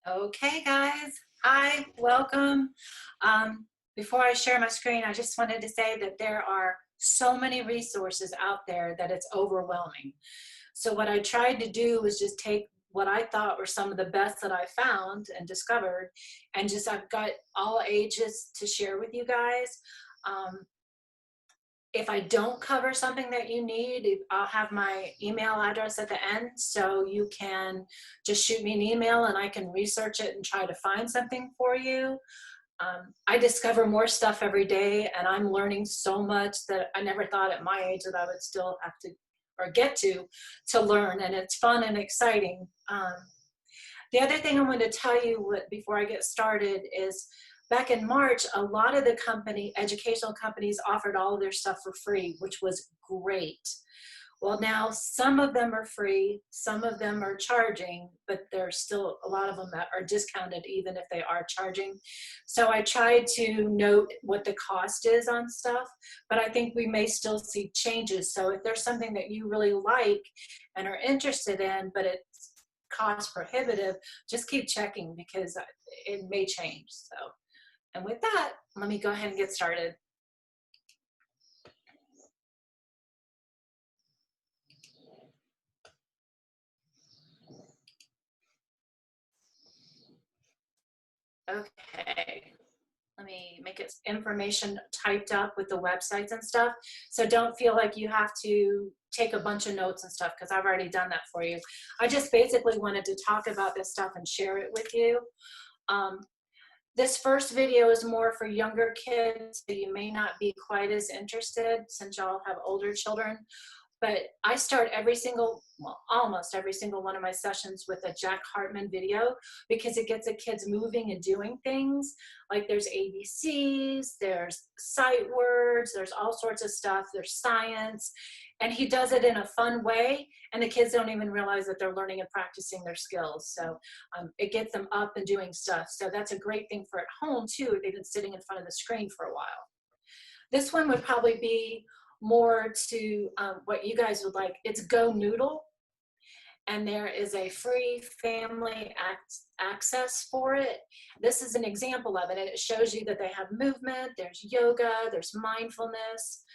Okay, guys. Hi, welcome. Before I share my screen, I just wanted to say that there are so many resources out there that it's overwhelming. So what I tried to do was just take what I thought were some of the best that I found and discovered, and just I've got all ages to share with you guys. Um, if I don't cover something that you need, I'll have my email address at the end, so you can just shoot me an email and I can research it and try to find something for you. I discover more stuff every day, and I'm learning so much that I never thought at my age that I would still have to or get to learn, and it's fun and exciting. The other thing I want to tell you before I get started is back in March, a lot of the educational companies offered all of their stuff for free, which was great. Well, now some of them are free, some of them are charging, but there's still a lot of them that are discounted even if they are charging. So I tried to note what the cost is on stuff, but I think we may still see changes. So if there's something that you really like and are interested in, but it's cost prohibitive, just keep checking because it may change. So, and with that, let me go ahead and get started. Okay, let me make it information typed up with the websites and stuff. So don't feel like you have to take a bunch of notes and stuff because I've already done that for you. I just basically wanted to talk about this stuff and share it with you. This first video is more for younger kids, so you may not be quite as interested since y'all have older children. But I start every single, well, almost every single one of my sessions with a Jack Hartman video because it gets the kids moving and doing things. Like there's ABCs, there's sight words, there's all sorts of stuff, there's science. And he does it in a fun way, and the kids don't even realize that they're learning and practicing their skills. So it gets them up and doing stuff. So that's a great thing for at home too, if they've been sitting in front of the screen for a while. This one would probably be more to what you guys would like. It's GoNoodle, and there is a free family access for it. This is an example of it, and it shows you that they have movement, there's yoga, there's mindfulness.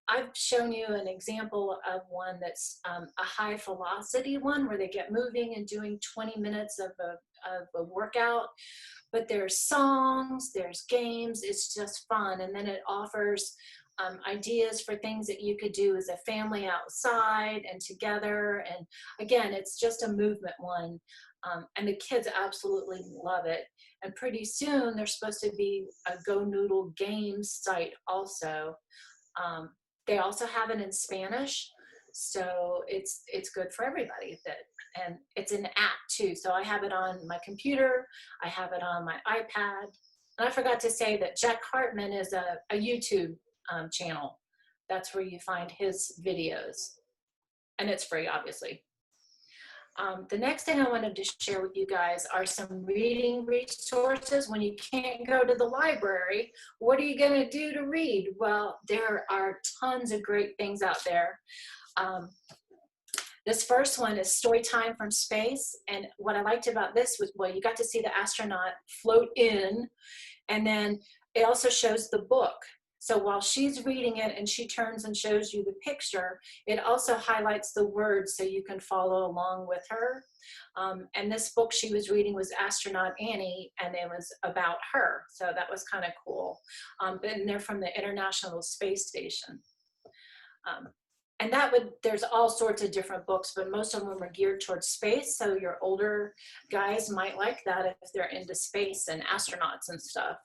I've shown you an example of one that's a high velocity one where they get moving and doing 20 minutes of a workout. But there's songs, there's games, it's just fun. And then it offers ideas for things that you could do as a family outside and together. And again, it's just a movement one. And the kids absolutely love it. And pretty soon there's supposed to be a GoNoodle games site also. They also have it in Spanish, so it's good for everybody. And it's an app too. So I have it on my computer, I have it on my iPad. And I forgot to say that Jack Hartman is a YouTube channel. That's where you find his videos, and it's free, obviously. The next thing I wanted to share with you guys are some reading resources. When you can't go to the library, what are you going to do to read? Well, there are tons of great things out there. This first one is Storytime from Space, and what I liked about this was, well, you got to see the astronaut float in, and then it also shows the book. So while she's reading it and she turns and shows you the picture, it also highlights the words so you can follow along with her. And this book she was reading was Astronaut Annie, and it was about her. So that was kind of cool. And they're from the International Space Station. And there's all sorts of different books, but most of them are geared towards space. So your older guys might like that if they're into space and astronauts and stuff.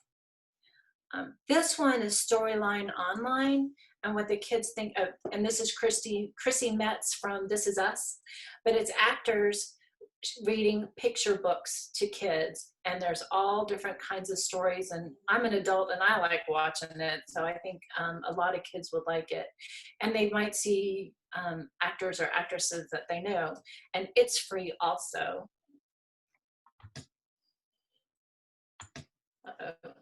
This one is Storyline Online, and what the kids think of, and this is Chrissy Metz from This Is Us, but it's actors reading picture books to kids, and there's all different kinds of stories, and I'm an adult and I like watching it, so I think a lot of kids would like it. And they might see actors or actresses that they know, and it's free also. Uh-oh.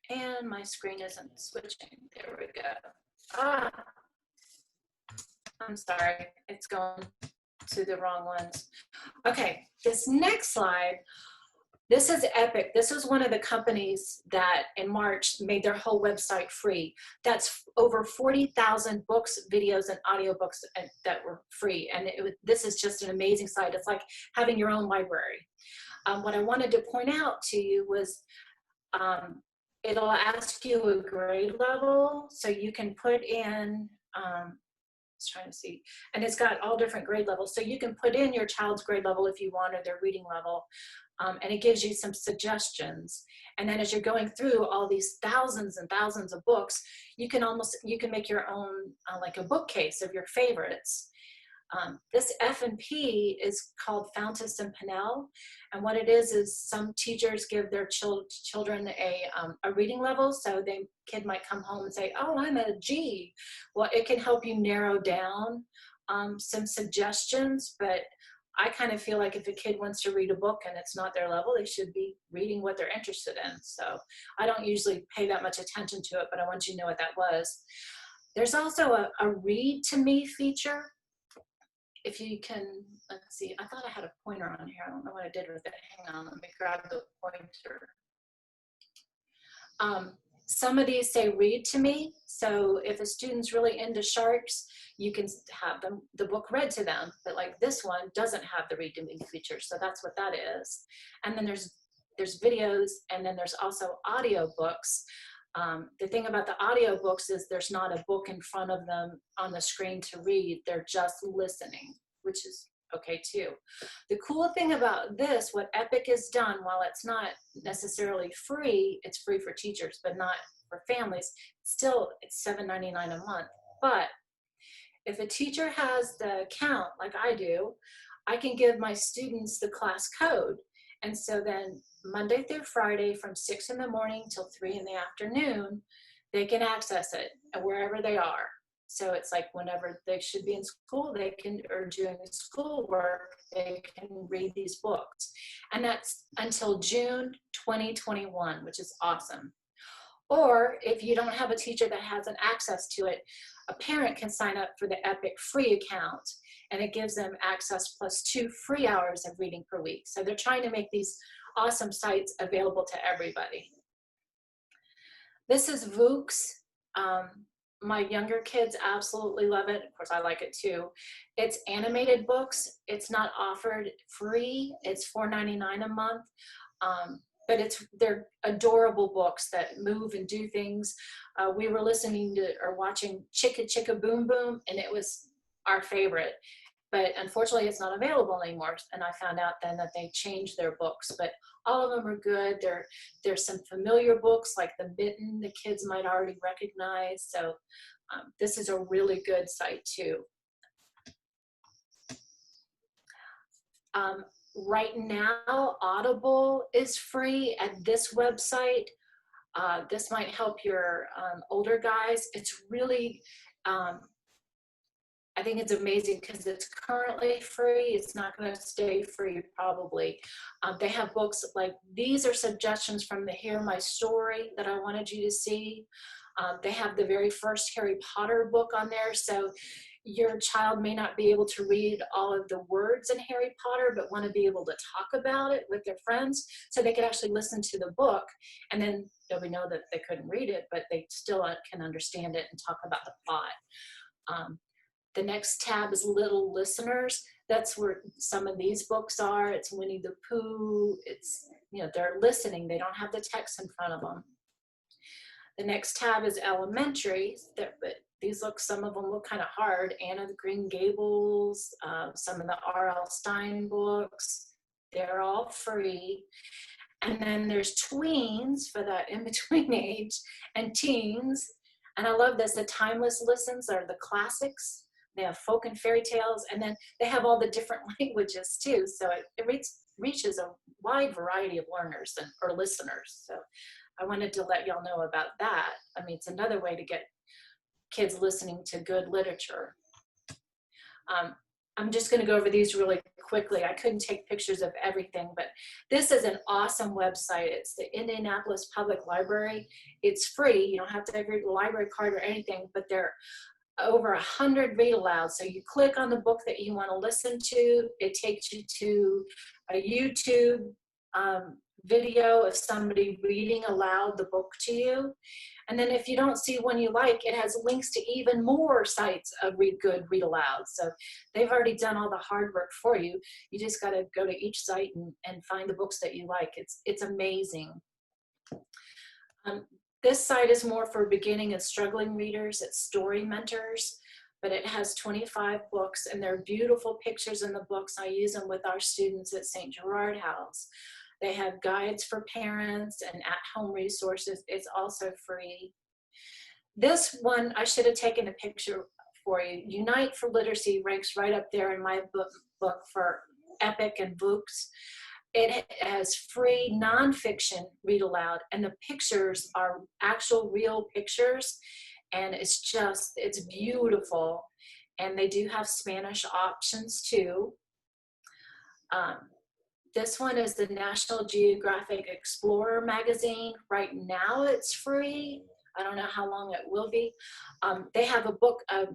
And my screen isn't switching. There we go. I'm sorry, it's going to the wrong ones. Okay, this next slide, this is Epic. This was one of the companies that in March made their whole website free. That's over 40,000 books, videos, and audiobooks that were free. And this is just an amazing site. It's like having your own library. What I wanted to point out to you was it'll ask you a grade level, so you can put in, I was trying to see, and it's got all different grade levels. So you can put in your child's grade level if you want, or their reading level, and it gives you some suggestions. And then as you're going through all these thousands and thousands of books, you can make your own, like a bookcase of your favorites. This F&P is called Fountas and Pinnell, and what it is some teachers give their children a reading level, so kid might come home and say, oh, I'm a G. Well, it can help you narrow down some suggestions, but I kind of feel like if a kid wants to read a book and it's not their level, they should be reading what they're interested in. So I don't usually pay that much attention to it, but I want you to know what that was. There's also a read to me feature. If you can, let's see, I thought I had a pointer on here. I don't know what I did with it. Hang on, let me grab the pointer. Some of these say read to me. So if a student's really into sharks, you can have the book read to them. But like this one doesn't have the read to me feature. So that's what that is. And then there's videos, and then there's also audio books. The thing about the audiobooks is there's not a book in front of them on the screen to read. They're just listening, which is okay too. The cool thing about this, what Epic has done, while it's not necessarily free, it's free for teachers, but not for families. Still, it's $7.99 a month. But if a teacher has the account, like I do, I can give my students the class code. And so then Monday through Friday from 6 in the morning till 3 in the afternoon, they can access it wherever they are. So it's like whenever they should be in school, they can, or doing schoolwork, they can read these books. And that's until June 2021, which is awesome. Or if you don't have a teacher that has an access to it, a parent can sign up for the Epic free account, and it gives them access plus 2 free hours of reading per week. So they're trying to make these awesome sites available to everybody. This is Vooks. My younger kids absolutely love it. Of course, I like it too. It's animated books. It's not offered free. It's $4.99 a month. But they're adorable books that move and do things. We were listening to or watching Chicka Chicka Boom Boom, and it was our favorite. But unfortunately, it's not available anymore. And I found out then that they changed their books. But all of them are good. There's some familiar books like The Mitten the kids might already recognize. So this is a really good site too. Right now, Audible is free at this website. This might help your older guys. It's really, I think it's amazing because it's currently free. It's not going to stay free probably. They have books like, these are suggestions from the Hear My Story that I wanted you to see. They have the very first Harry Potter book on there. So your child may not be able to read all of the words in Harry Potter, but want to be able to talk about it with their friends. So they could actually listen to the book, and then nobody know that they couldn't read it, but they still can understand it and talk about the plot. The next tab is Little Listeners. That's where some of these books are. It's Winnie the Pooh. It's, they're listening. They don't have the text in front of them. The next tab is Elementary. But some of them look kind of hard. Anne of the Green Gables, some of the R.L. Stein books. They're all free. And then there's tweens for that in-between age, and teens. And I love this. The timeless listens are the classics. They have folk and fairy tales, and then they have all the different languages too. So it reaches a wide variety of learners or listeners. So I wanted to let y'all know about that. I mean, it's another way to get kids listening to good literature. I'm just going to go over these really quickly. I couldn't take pictures of everything, but this is an awesome website. It's the Indianapolis Public Library. It's free. You don't have to have your library card or anything, but they're over 100 read aloud. So you click on the book that you want to listen to, it takes you to a YouTube video of somebody reading aloud the book to you. And then if you don't see one you like, it has links to even more sites of read aloud. So they've already done all the hard work for you. You just got to go to each site and find the books that you like. It's amazing. This site is more for beginning and struggling readers. It's Story Mentors, but it has 25 books, and they're beautiful pictures in the books. I use them with our students at St. Gerard House. They have guides for parents and at-home resources. It's also free. This one, I should have taken a picture for you. Unite for Literacy ranks right up there in my book for epic and books. It has free nonfiction read aloud, and the pictures are actual real pictures, and it's beautiful. And they do have Spanish options too. This one is the National Geographic Explorer magazine. Right now it's free. I don't know how long it will be. They have a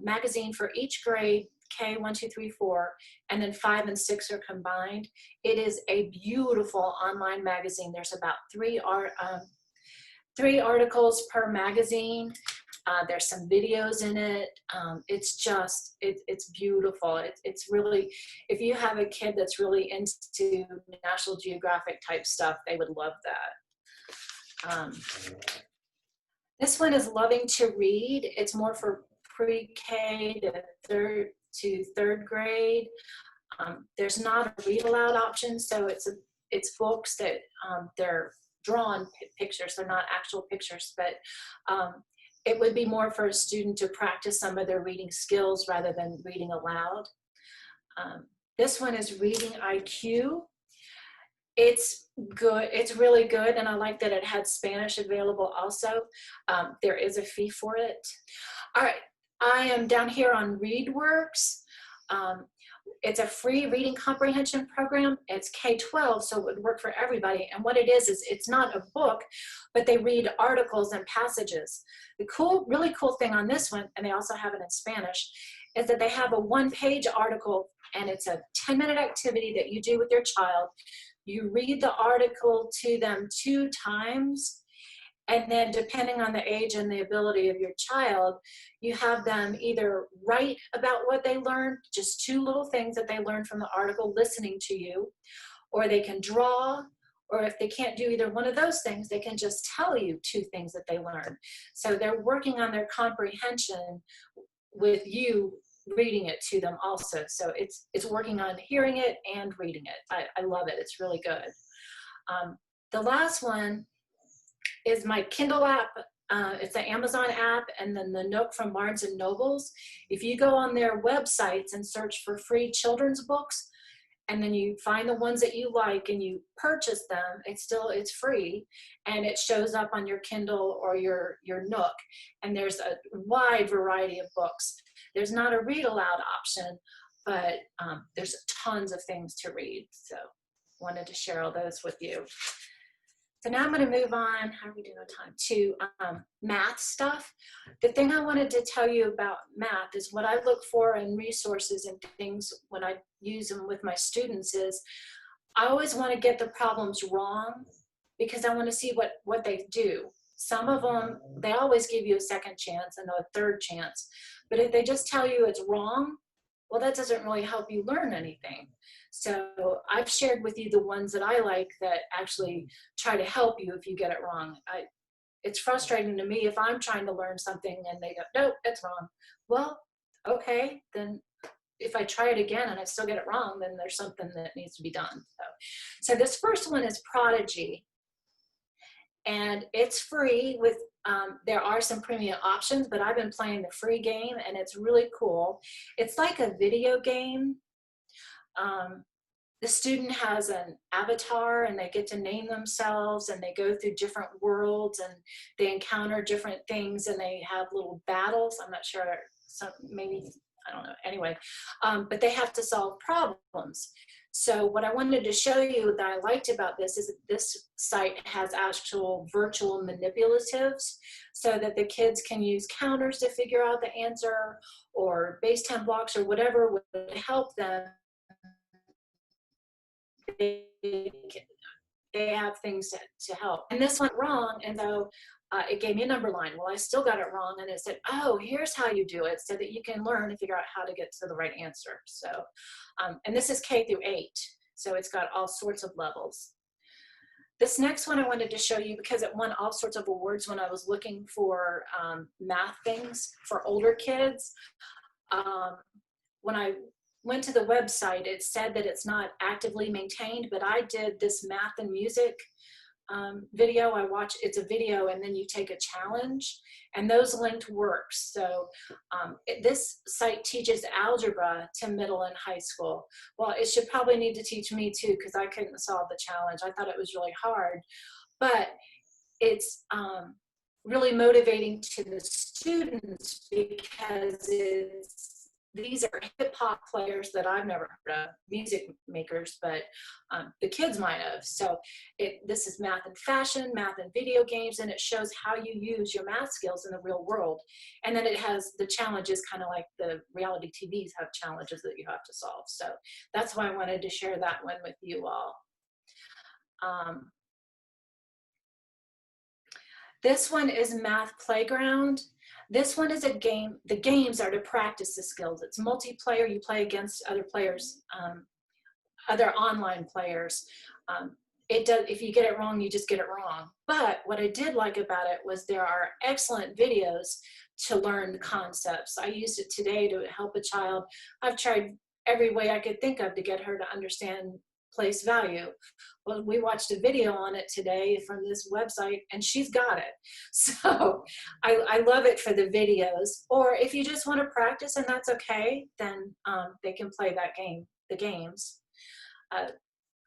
magazine for each grade, K 1, 2, 3, 4, and then 5 and 6 are combined. It is a beautiful online magazine. There's about three articles per magazine. There's some videos in it. It's beautiful. It's really, if you have a kid that's really into National Geographic type stuff, they would love that. This one is Loving to Read. It's more for pre-K to third grade. There's not a read aloud option, so it's books that they're drawn pictures. They're not actual pictures, but it would be more for a student to practice some of their reading skills rather than reading aloud. This one is Reading IQ. It's good. It's really good, and I like that it had Spanish available also. There is a fee for it. All right, I am down here on ReadWorks. It's a free reading comprehension program. It's K-12, so it would work for everybody. And what it is it's not a book, but they read articles and passages. The really cool thing on this one, and they also have it in Spanish, is that they have a one-page article, and it's a 10-minute activity that you do with your child. You read the article to them 2 times, and then depending on the age and the ability of your child, you have them either write about what they learned, just 2 little things that they learned from the article listening to you, or they can draw, or if they can't do either one of those things, they can just tell you 2 things that they learned. So they're working on their comprehension with you reading it to them also. So it's working on hearing it and reading it. I love it. It's really good. The last one is my Kindle app. It's an Amazon app, and then the Nook from Barnes and Nobles. If you go on their websites and search for free children's books, and then you find the ones that you like and you purchase them, it's free, and it shows up on your Kindle or your Nook, and there's a wide variety of books. There's not a read aloud option, but there's tons of things to read, so wanted to share all those with you. So now I'm going to move on, how are we doing on time, to math stuff. The thing I wanted to tell you about math is what I look for in resources and things when I use them with my students is I always want to get the problems wrong because I want to see what they do. Some of them, they always give you a second chance and a third chance. But if they just tell you it's wrong, well, that doesn't really help you learn anything. So I've shared with you the ones that I like that actually try to help you if you get it wrong. It's frustrating to me if I'm trying to learn something and they go, nope, that's wrong. Well, okay, then if I try it again and I still get it wrong, then there's something that needs to be done. So this first one is Prodigy. And it's free with, there are some premium options, but I've been playing the free game and it's really cool. It's like a video game. The student has an avatar and they get to name themselves and they go through different worlds and they encounter different things and they have little battles. I'm not sure, maybe I don't know, anyway, but they have to solve problems. So what I wanted to show you that I liked about this is that this site has actual virtual manipulatives so that the kids can use counters to figure out the answer, or base 10 blocks, or whatever would help them. They, they have things to help. And this went wrong, and so it gave me a number line. Well, I still got it wrong, and it said, oh, here's how you do it, so that you can learn and figure out how to get to the right answer. So, and this is K through 8, so it's got all sorts of levels. This next one I wanted to show you because it won all sorts of awards when I was looking for math things for older kids. When I went to the website, it said that it's not actively maintained, but I did this math and music video. I watch, it's a video, and then you take a challenge, and those linked works. So this site teaches algebra to middle and high school. Well, it should probably need to teach me too, because I couldn't solve the challenge. I thought it was really hard, but it's really motivating to the students because these are hip hop players that I've never heard of, music makers, but the kids might have. So this is math and fashion, math and video games, and it shows how you use your math skills in the real world. And then it has the challenges, kind of like the reality TVs have challenges that you have to solve. So that's why I wanted to share that one with you all. This one is Math Playground. This one is a game. The games are to practice the skills. It's multiplayer. You play against other players, other online players. It does. If you get it wrong, you just get it wrong. But what I did like about it was there are excellent videos to learn concepts. I used it today to help a child. I've tried every way I could think of to get her to understand place value. Well, we watched a video on it today from this website, and she's got it. So I love it for the videos. Or if you just want to practice and that's okay, then they can play that game, the games. I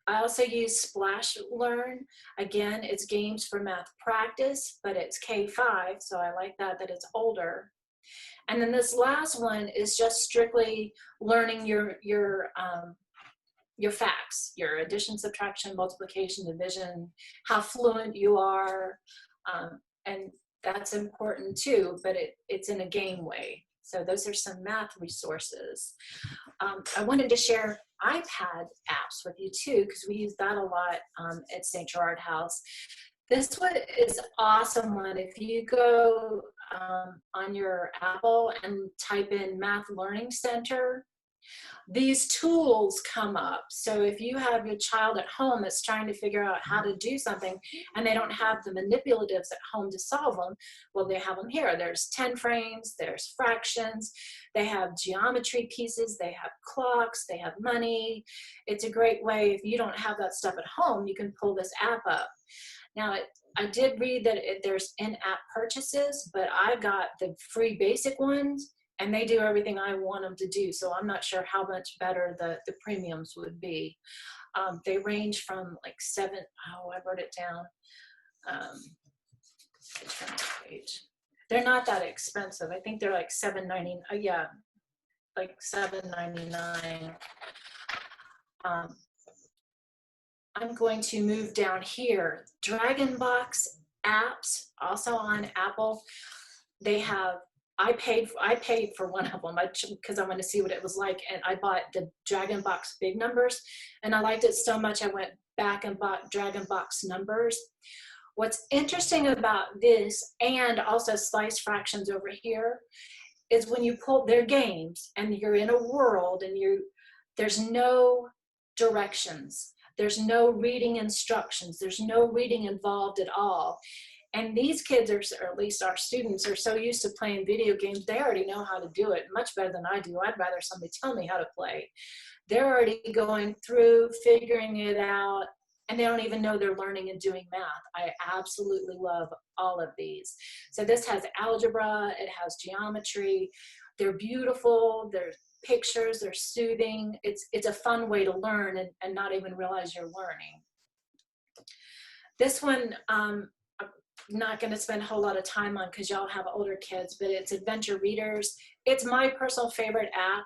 also use Splash Learn. Again, it's games for math practice, but it's K5, so I like that it's older. And then this last one is just strictly learning your facts, your addition, subtraction, multiplication, division, how fluent you are, and that's important too, but it's in a game way. So those are some math resources. I wanted to share iPad apps with you too, because we use that a lot at St. Gerard House. This one is an awesome one. If you go on your Apple and type in Math Learning Center, these tools come up. So if you have your child at home that's trying to figure out how to do something and they don't have the manipulatives at home to solve them, well, they have them here. There's 10 frames, there's fractions, they have geometry pieces, they have clocks, they have money. It's a great way, if you don't have that stuff at home, you can pull this app up. Now, I did read that there's in-app purchases, but I got the free basic ones, and they do everything I want them to do. So I'm not sure how much better the premiums would be. They range from like I wrote it down. Page. They're not that expensive. I think they're like $7.99. Yeah, like $7.99. I'm going to move down here. DragonBox apps, also on Apple. They have. I paid for one of them because I wanted to see what it was like, and I bought the DragonBox big numbers, and I liked it so much I went back and bought DragonBox numbers. What's interesting about this, and also slice fractions over here, is when you pull their games and you're in a world and there's no directions, there's no reading instructions, there's no reading involved at all. And these kids, or at least our students, are so used to playing video games, they already know how to do it much better than I do. I'd rather somebody tell me how to play. They're already going through, figuring it out, and they don't even know they're learning and doing math. I absolutely love all of these. So this has algebra, it has geometry. They're beautiful, they're pictures, they're soothing. It's a fun way to learn and not even realize you're learning. This one, not going to spend a whole lot of time on because y'all have older kids, but it's Adventure Readers. It's my personal favorite app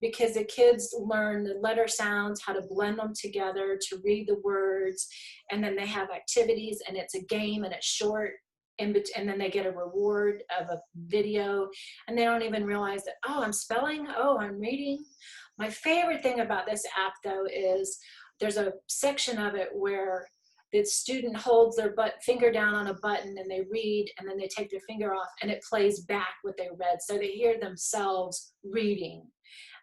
because the kids learn the letter sounds, how to blend them together, to read the words, and then they have activities, and it's a game, and it's short, and then they get a reward of a video, and they don't even realize that, oh, I'm spelling, oh, I'm reading. My favorite thing about this app, though, is there's a section of it where the student holds their finger down on a button and they read, and then they take their finger off and it plays back what they read. So they hear themselves reading.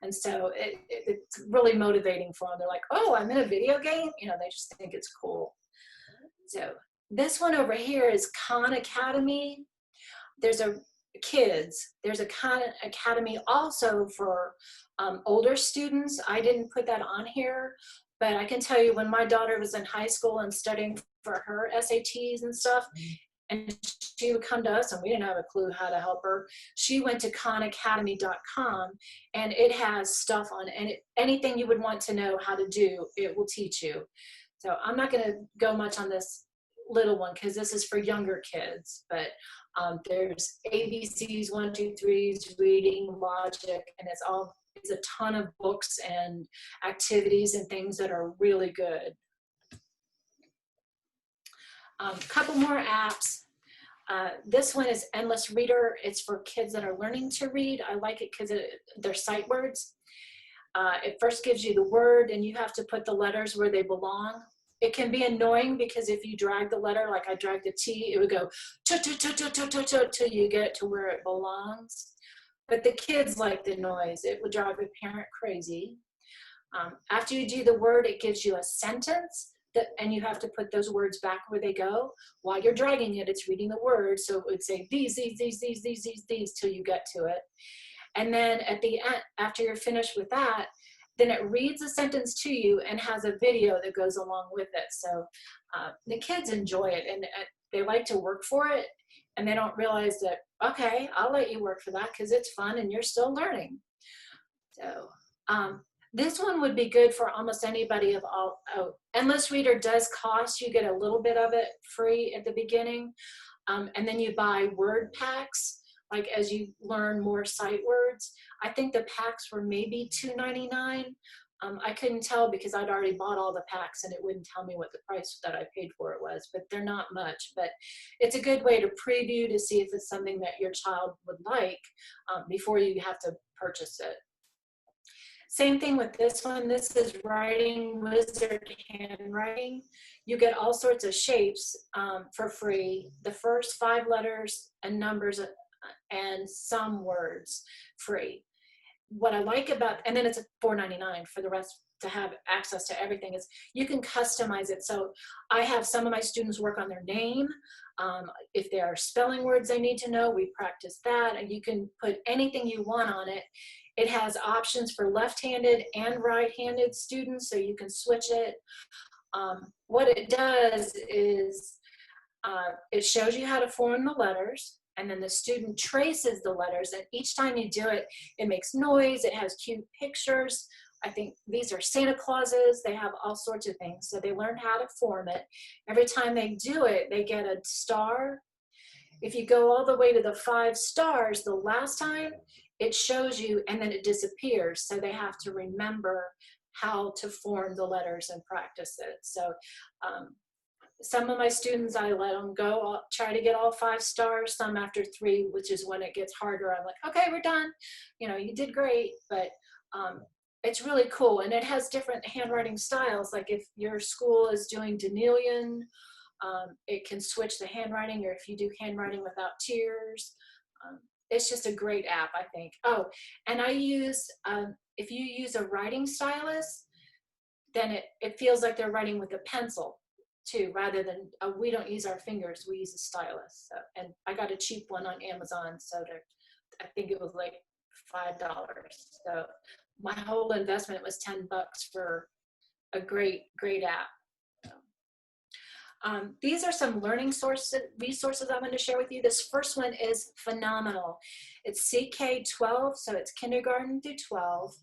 And so it's really motivating for them. They're like, oh, I'm in a video game. You know, they just think it's cool. So this one over here is Khan Academy. There's a Khan Academy also for older students. I didn't put that on here, but I can tell you when my daughter was in high school and studying for her SATs and stuff, and she would come to us and we didn't have a clue how to help her. She went to khanacademy.com and it has stuff on anything you would want to know how to do, it will teach you. So I'm not going to go much on this little one because this is for younger kids, but there's ABCs, 1, 2, 3s, reading, logic, and it's a ton of books and activities and things that are really good. A couple more apps. This one is Endless Reader. It's for kids that are learning to read. I like it because they're sight words. It first gives you the word and you have to put the letters where they belong. It can be annoying because if you drag the letter, like I dragged the T, it would go till you get it to where it belongs. But the kids like the noise. It would drive a parent crazy. After you do the word, it gives you a sentence and you have to put those words back where they go. While you're dragging it, it's reading the word. So it would say these, till you get to it. And then at the end, after you're finished with that, then it reads a sentence to you and has a video that goes along with it. So the kids enjoy it and they like to work for it, and they don't realize that, okay, I'll let you work for that because it's fun and you're still learning. So this one would be good for almost anybody of all. Oh, Endless Reader does cost. You get a little bit of it free at the beginning. And then you buy word packs, like as you learn more sight words. I think the packs were maybe $2.99. I couldn't tell because I'd already bought all the packs and it wouldn't tell me what the price that I paid for it was, but they're not much. But it's a good way to preview to see if it's something that your child would like before you have to purchase it. Same thing with this one. This is Writing Wizard Handwriting. You get all sorts of shapes for free. The first 5 letters and numbers and some words free. What I like about, and then it's $4.99 for the rest to have access to everything, is you can customize it. So I have some of my students work on their name. If there are spelling words they need to know, we practice that, and you can put anything you want on it. It has options for left-handed and right-handed students, so you can switch it. What it does is it shows you how to form the letters, and then the student traces the letters, and each time you do it, it makes noise, it has cute pictures. I think these are Santa Clauses, they have all sorts of things, so they learn how to form it. Every time they do it, they get a star. If you go all the way to the 5 stars, the last time, it shows you and then it disappears, so they have to remember how to form the letters and practice it. So some of my students, I let them go, I'll try to get all 5 stars, some after 3, which is when it gets harder. I'm like, okay, we're done. You know, you did great, but it's really cool. And it has different handwriting styles. Like if your school is doing Danelian, it can switch the handwriting, or if you do handwriting without tears. It's just a great app, I think. Oh, and I use, if you use a writing stylus, then it feels like they're writing with a pencil too, rather than, we don't use our fingers, we use a stylus. So, and I got a cheap one on Amazon, so I think it was like $5. So my whole investment was $10 for a great app. These are some learning resources I'm going to share with you. This first one is phenomenal. It's CK12, so it's kindergarten through 12.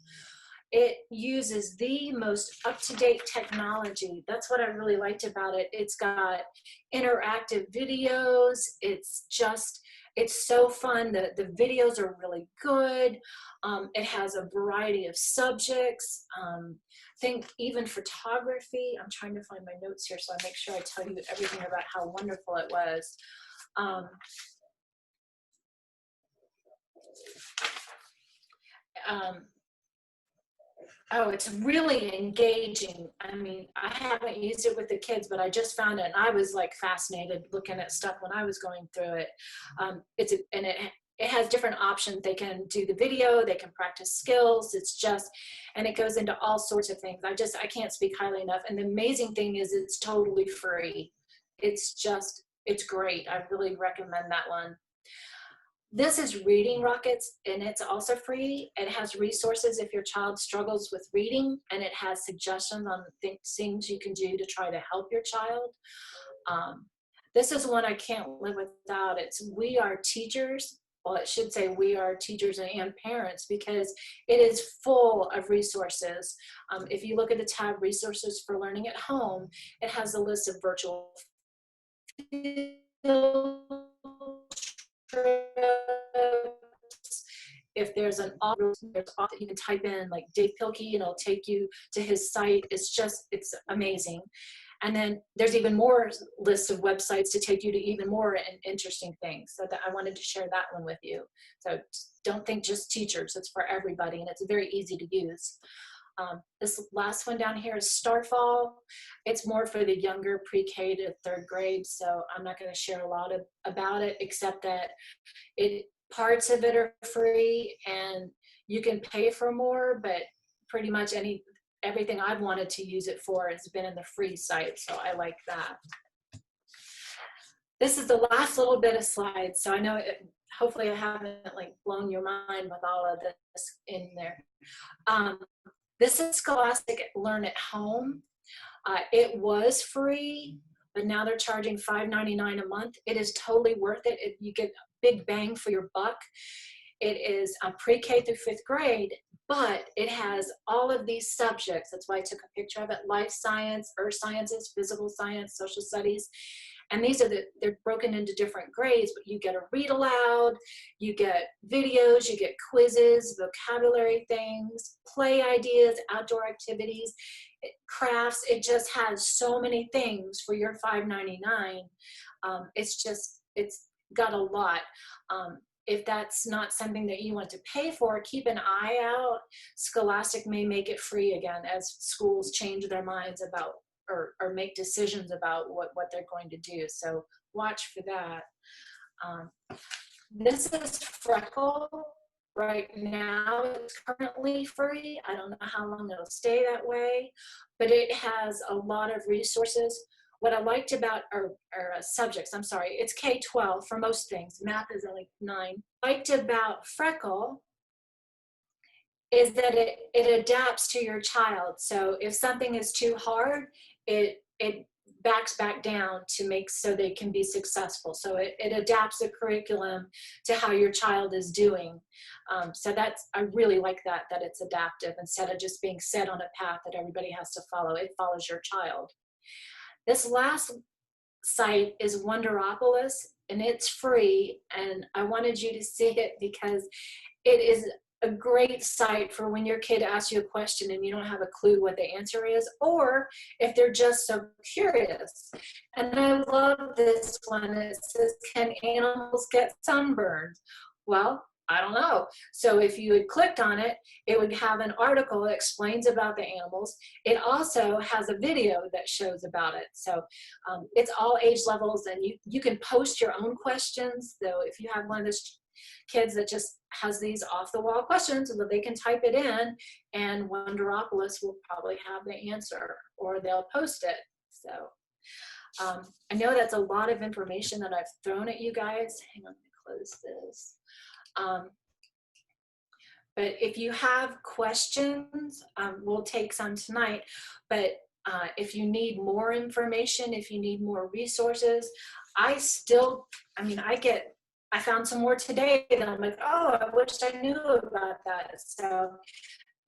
It uses the most up-to-date technology. That's what I really liked about it. It's got interactive videos. It's so fun. The videos are really good. It has a variety of subjects. Think even photography. I'm trying to find my notes here so I make sure I tell you everything about how wonderful it was. Um, um, Oh, it's really engaging. I mean, I haven't used it with the kids, but I just found it, and I was like fascinated looking at stuff when I was going through it. It has different options. They can do the video, they can practice skills. And it goes into all sorts of things. I can't speak highly enough. And the amazing thing is it's totally free. It's great. I really recommend that one. This is Reading Rockets, and it's also free. It has resources if your child struggles with reading, and it has suggestions on things you can do to try to help your child. This is one I can't live without. It's We Are Teachers. Well, it should say We Are Teachers and Parents, because it is full of resources. If you look at the tab Resources for Learning at Home, it has a list of virtual if there's an author that you can type in like Dave Pilkey and it'll take you to his site. It's amazing. And then there's even more lists of websites to take you to even more interesting things. So that I wanted to share that one with you. So don't think just teachers, it's for everybody, and it's very easy to use. This last one down here is Starfall. It's more for the younger pre-K to third grade, so I'm not going to share a lot about it, except that parts of it are free and you can pay for more, but pretty much everything I've wanted to use it for has been in the free site, so I like that. This is the last little bit of slides, so I know hopefully I haven't like blown your mind with all of this in there. This is Scholastic Learn at Home. It was free, but now they're charging $5.99 a month. It is totally worth it. You get a big bang for your buck. It is pre-K through fifth grade, but it has all of these subjects. That's why I took a picture of it: life science, earth sciences, physical science, social studies. And they're broken into different grades, but you get a read aloud, you get videos, you get quizzes, vocabulary things, play ideas, outdoor activities, crafts. It just has so many things for your $5.99. It's got a lot. If that's not something that you want to pay for, keep an eye out. Scholastic may make it free again as schools change their minds about or make decisions about what they're going to do. So watch for that. This is Freckle. Right now it's currently free. I don't know how long it'll stay that way, but it has a lot of resources. What I liked about, subjects, I'm sorry, it's K-12 for most things. Math is only 9. Liked about Freckle is that it adapts to your child. So if something is too hard, it backs back down to make so they can be successful. So it adapts the curriculum to how your child is doing. So I really like that it's adaptive instead of just being set on a path that everybody has to follow. It follows your child. This last site is Wonderopolis, and it's free, and I wanted you to see it because it is a great site for when your kid asks you a question and you don't have a clue what the answer is, or if they're just so curious. And I love this one. It says, can animals get sunburned? Well, I don't know. So if you had clicked on it, it would have an article that explains about the animals. It also has a video that shows about it. So it's all age levels, and you can post your own questions. So if you have one of those kids that just has these off-the-wall questions, so they can type it in, and Wonderopolis will probably have the answer, or they'll post it. So I know that's a lot of information that I've thrown at you guys. Hang on, let me close this. But if you have questions, we'll take some tonight. But if you need more information, if you need more resources, I found some more today that I'm like, oh, I wish I knew about that. So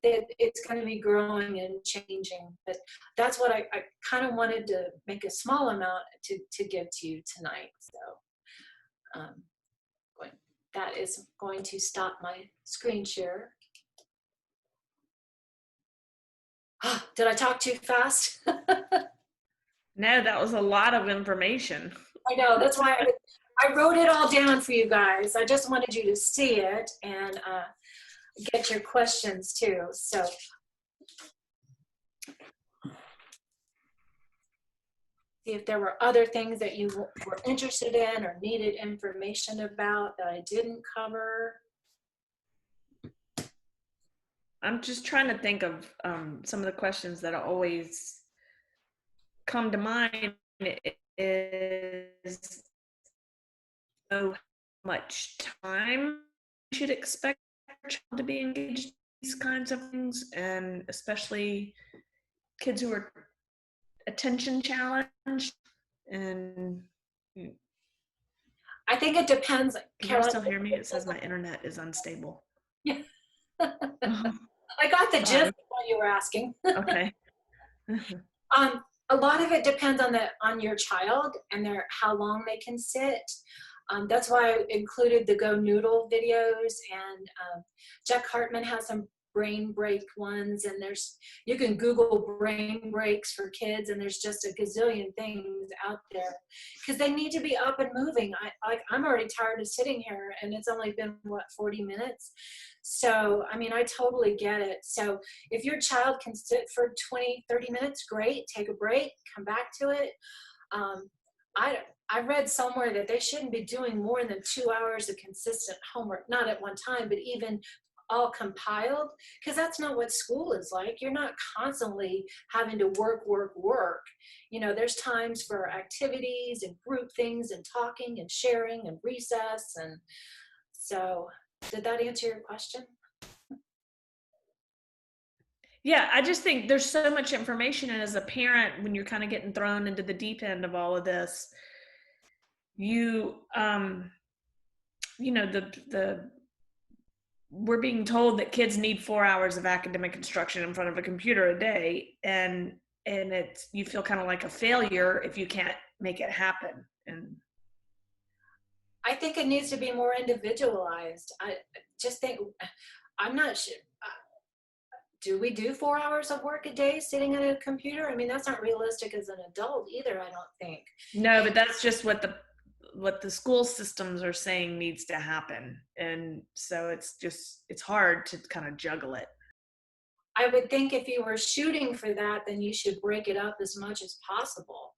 that it's going to be growing and changing. But that's what I kind of wanted to make a small amount to give to you tonight. So that is going to stop my screen share. Did I talk too fast? No, that was a lot of information. I know, that's why I wrote it all down for you guys. I just wanted you to see it and get your questions too. So see if there were other things that you were interested in or needed information about that I didn't cover. I'm just trying to think of some of the questions that always come to mind is how much time you should expect your child to be engaged in these kinds of things, and especially kids who are attention challenged. And I think it depends. can you still hear me? It says my internet is unstable. Yeah. I got the gist of what you were asking. Okay. A lot of it depends on your child and how long they can sit. That's why I included the GoNoodle videos, and Jack Hartman has some brain break ones, and you can Google brain breaks for kids, and there's just a gazillion things out there because they need to be up and moving. I'm already tired of sitting here, and it's only been 40 minutes. So I mean, I totally get it. So if your child can sit for 20-30 minutes, great. Take a break, come back to it. I read somewhere that they shouldn't be doing more than 2 hours of consistent homework, not at one time, but even all compiled, because that's not what school is like. You're not constantly having to work. You know, there's times for activities and group things and talking and sharing and recess. And so, did that answer your question? Yeah, I just think there's so much information, and as a parent, when you're kind of getting thrown into the deep end of all of this, you know, we're being told that kids need 4 hours of academic instruction in front of a computer a day, and you feel kind of like a failure if you can't make it happen. And I think it needs to be more individualized. I just think, I'm not sure. Do we do 4 hours of work a day sitting at a computer? I mean, that's not realistic as an adult either, I don't think. No, but that's just what the school systems are saying needs to happen. And so it's hard to kind of juggle it. I would think if you were shooting for that, then you should break it up as much as possible.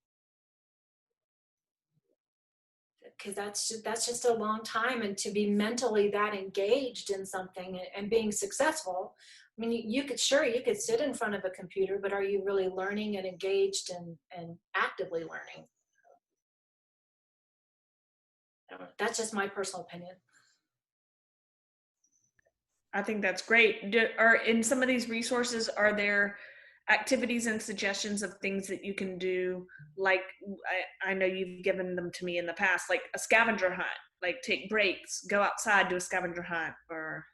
Because that's just a long time, and to be mentally that engaged in something and being successful. I mean, you could sit in front of a computer, but are you really learning and engaged and actively learning? That's just my personal opinion. I think that's great. Are in some of these resources, are there activities and suggestions of things that you can do? Like, I know you've given them to me in the past, like a scavenger hunt, like take breaks, go outside, do a scavenger hunt. Or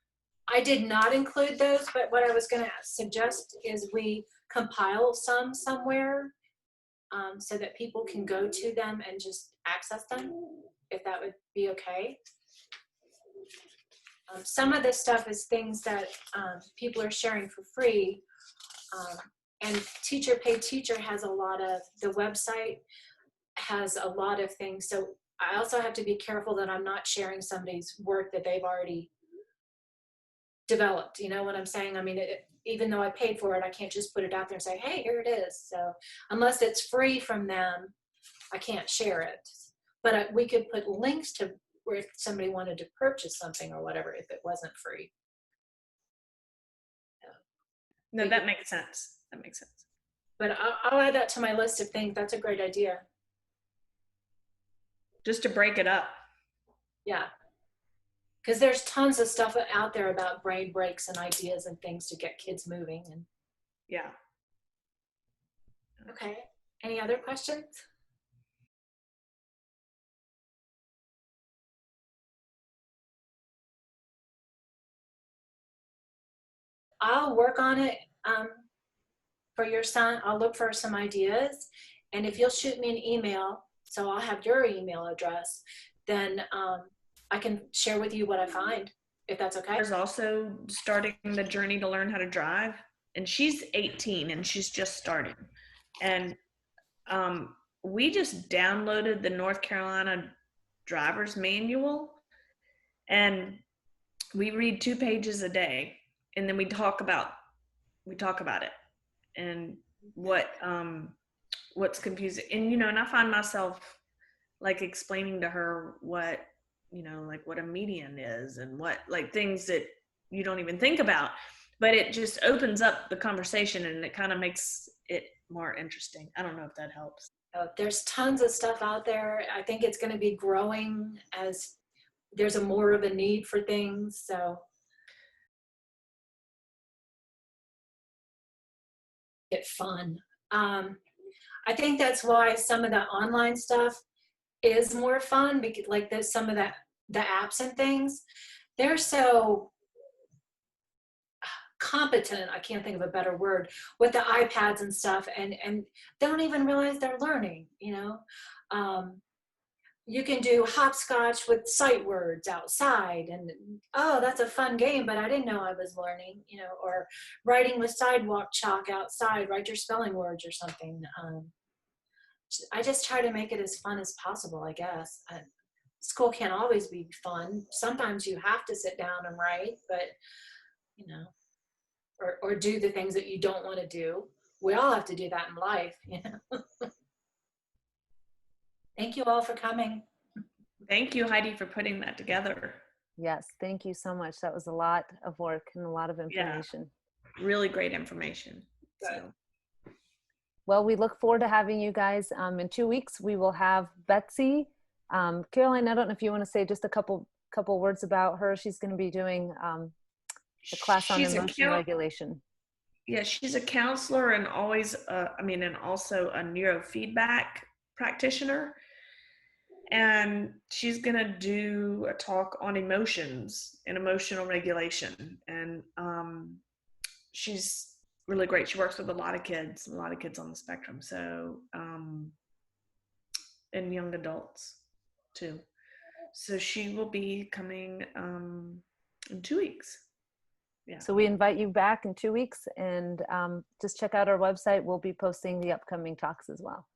I did not include those, but what I was going to suggest is we compile some somewhere so that people can go to them and just access them, if that would be okay. Some of this stuff is things that people are sharing for free, and Teacher Pay Teacher has a lot of, the website has a lot of things. So I also have to be careful that I'm not sharing somebody's work that they've already developed. You know what I'm saying? I mean, even though I paid for it, I can't just put it out there and say, hey, here it is. So unless it's free from them, I can't share it. But we could put links to where if somebody wanted to purchase something or whatever, if it wasn't free. No, that makes sense. That makes sense. But I'll add that to my list of things. That's a great idea. Just to break it up. Yeah. Because there's tons of stuff out there about brain breaks and ideas and things to get kids moving. And yeah. Okay. Any other questions? I'll work on it for your son. I'll look for some ideas. And if you'll shoot me an email, so I'll have your email address, then I can share with you what I find, if that's okay. There's also starting the journey to learn how to drive. And she's 18 and she's just starting. And we just downloaded the North Carolina driver's manual, and we read 2 pages a day, and then we talk about it and what's confusing. And and I find myself like explaining to her what like what a median is and what like things that you don't even think about, but it just opens up the conversation and it kind of makes it more interesting. I don't know if that helps. There's tons of stuff out there. I think it's going to be growing as there's a more of a need for things. So it's fun. I think that's why some of the online stuff is more fun, because like there's some of the apps and things, they're so competent, I can't think of a better word, with the iPads and stuff, and they don't even realize they're learning. You can do hopscotch with sight words outside, and oh, that's a fun game, but I didn't know I was learning. Or writing with sidewalk chalk outside, write your spelling words or something. I just try to make it as fun as possible, I guess. School can't always be fun. Sometimes you have to sit down and write, but or do the things that you don't want to do. We all have to do that in life. Thank you all for coming. Thank you, Heidi, for putting that together. Yes, thank you so much. That was a lot of work and a lot of information. Yeah, really great information. So. Well, we look forward to having you guys. In 2 weeks, we will have Betsy. Caroline, I don't know if you want to say just a couple words about her. She's going to be doing the class on emotion regulation. Yeah, she's a counselor and and also a neurofeedback practitioner. And she's going to do a talk on emotions and emotional regulation. And she's really great. She works with a lot of kids on the spectrum. So, and young adults too. So she will be coming in 2 weeks. Yeah. So we invite you back in 2 weeks, and just check out our website. We'll be posting the upcoming talks as well.